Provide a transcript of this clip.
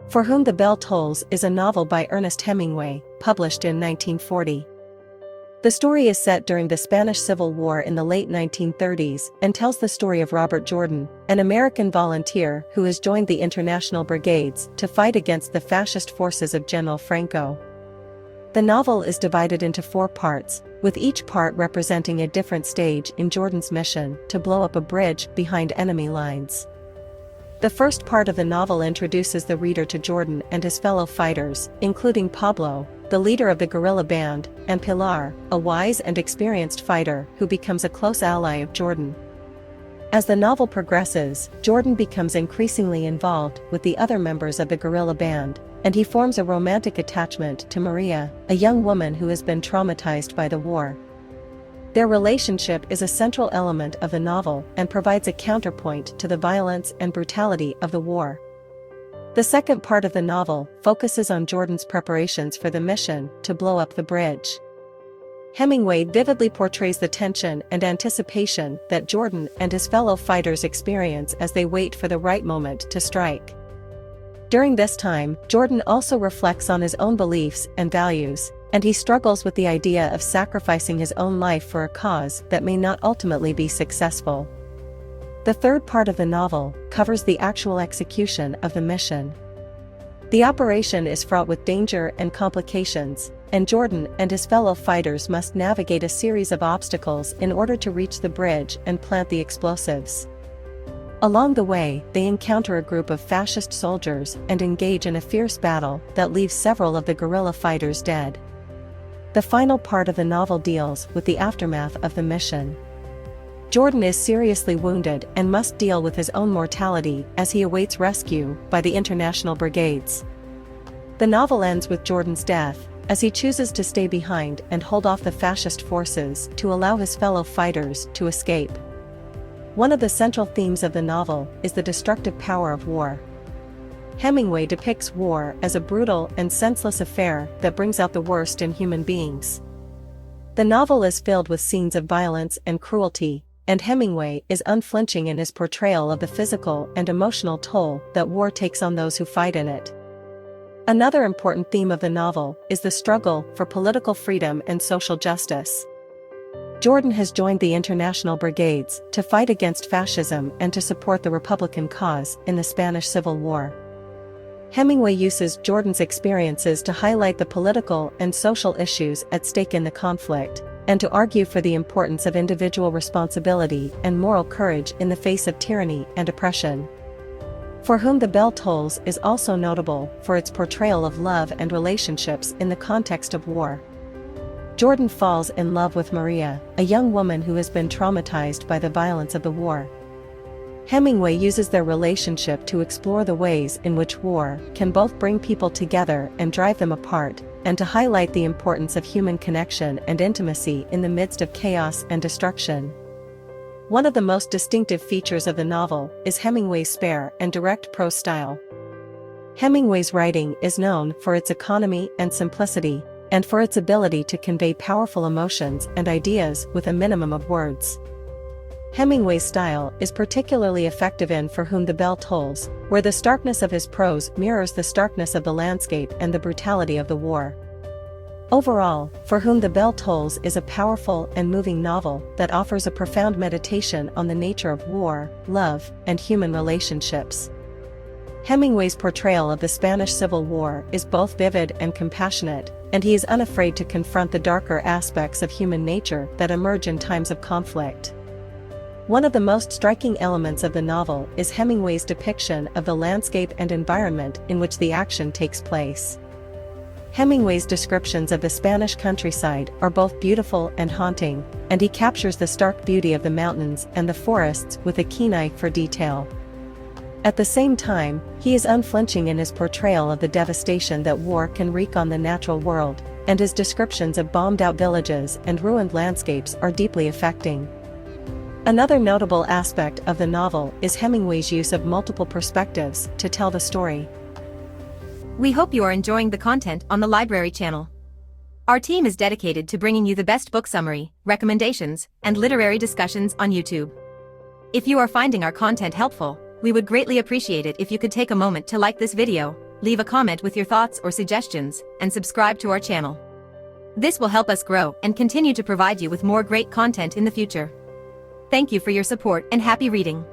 For Whom the Bell Tolls is a novel by Ernest Hemingway, published in 1940. The story is set during the Spanish Civil War in the late 1930s and tells the story of Robert Jordan, an American volunteer who has joined the international brigades to fight against the fascist forces of General Franco. The novel is divided into 4 parts, with each part representing a different stage in Jordan's mission to blow up a bridge behind enemy lines. The first part of the novel introduces the reader to Jordan and his fellow fighters, including Pablo, the leader of the guerrilla band, and Pilar, a wise and experienced fighter who becomes a close ally of Jordan. As the novel progresses, Jordan becomes increasingly involved with the other members of the guerrilla band, and he forms a romantic attachment to Maria, a young woman who has been traumatized by the war. Their relationship is a central element of the novel and provides a counterpoint to the violence and brutality of the war. The second part of the novel focuses on Jordan's preparations for the mission to blow up the bridge. Hemingway vividly portrays the tension and anticipation that Jordan and his fellow fighters experience as they wait for the right moment to strike. During this time, Jordan also reflects on his own beliefs and values, and he struggles with the idea of sacrificing his own life for a cause that may not ultimately be successful. The third part of the novel covers the actual execution of the mission. The operation is fraught with danger and complications, and Jordan and his fellow fighters must navigate a series of obstacles in order to reach the bridge and plant the explosives. Along the way, they encounter a group of fascist soldiers and engage in a fierce battle that leaves several of the guerrilla fighters dead. The final part of the novel deals with the aftermath of the mission. Jordan is seriously wounded and must deal with his own mortality as he awaits rescue by the international brigades. The novel ends with Jordan's death, as he chooses to stay behind and hold off the fascist forces to allow his fellow fighters to escape. One of the central themes of the novel is the destructive power of war. Hemingway depicts war as a brutal and senseless affair that brings out the worst in human beings. The novel is filled with scenes of violence and cruelty, and Hemingway is unflinching in his portrayal of the physical and emotional toll that war takes on those who fight in it. Another important theme of the novel is the struggle for political freedom and social justice. Jordan has joined the international brigades to fight against fascism and to support the Republican cause in the Spanish Civil War. Hemingway uses Jordan's experiences to highlight the political and social issues at stake in the conflict, and to argue for the importance of individual responsibility and moral courage in the face of tyranny and oppression. For Whom the Bell Tolls is also notable for its portrayal of love and relationships in the context of war. Jordan falls in love with Maria, a young woman who has been traumatized by the violence of the war. Hemingway uses their relationship to explore the ways in which war can both bring people together and drive them apart, and to highlight the importance of human connection and intimacy in the midst of chaos and destruction. One of the most distinctive features of the novel is Hemingway's spare and direct prose style. Hemingway's writing is known for its economy and simplicity, and for its ability to convey powerful emotions and ideas with a minimum of words. Hemingway's style is particularly effective in For Whom the Bell Tolls, where the starkness of his prose mirrors the starkness of the landscape and the brutality of the war. Overall, For Whom the Bell Tolls is a powerful and moving novel that offers a profound meditation on the nature of war, love, and human relationships. Hemingway's portrayal of the Spanish Civil War is both vivid and compassionate, and he is unafraid to confront the darker aspects of human nature that emerge in times of conflict. One of the most striking elements of the novel is Hemingway's depiction of the landscape and environment in which the action takes place. Hemingway's descriptions of the Spanish countryside are both beautiful and haunting, and he captures the stark beauty of the mountains and the forests with a keen eye for detail. At the same time, he is unflinching in his portrayal of the devastation that war can wreak on the natural world, and his descriptions of bombed-out villages and ruined landscapes are deeply affecting. Another notable aspect of the novel is Hemingway's use of multiple perspectives to tell the story. We hope you are enjoying the content on the library channel. Our team is dedicated to bringing you the best book summary, recommendations, and literary discussions on YouTube. If you are finding our content helpful, we would greatly appreciate it if you could take a moment to like this video, leave a comment with your thoughts or suggestions, and subscribe to our channel. This will help us grow and continue to provide you with more great content in the future. Thank you for your support and happy reading.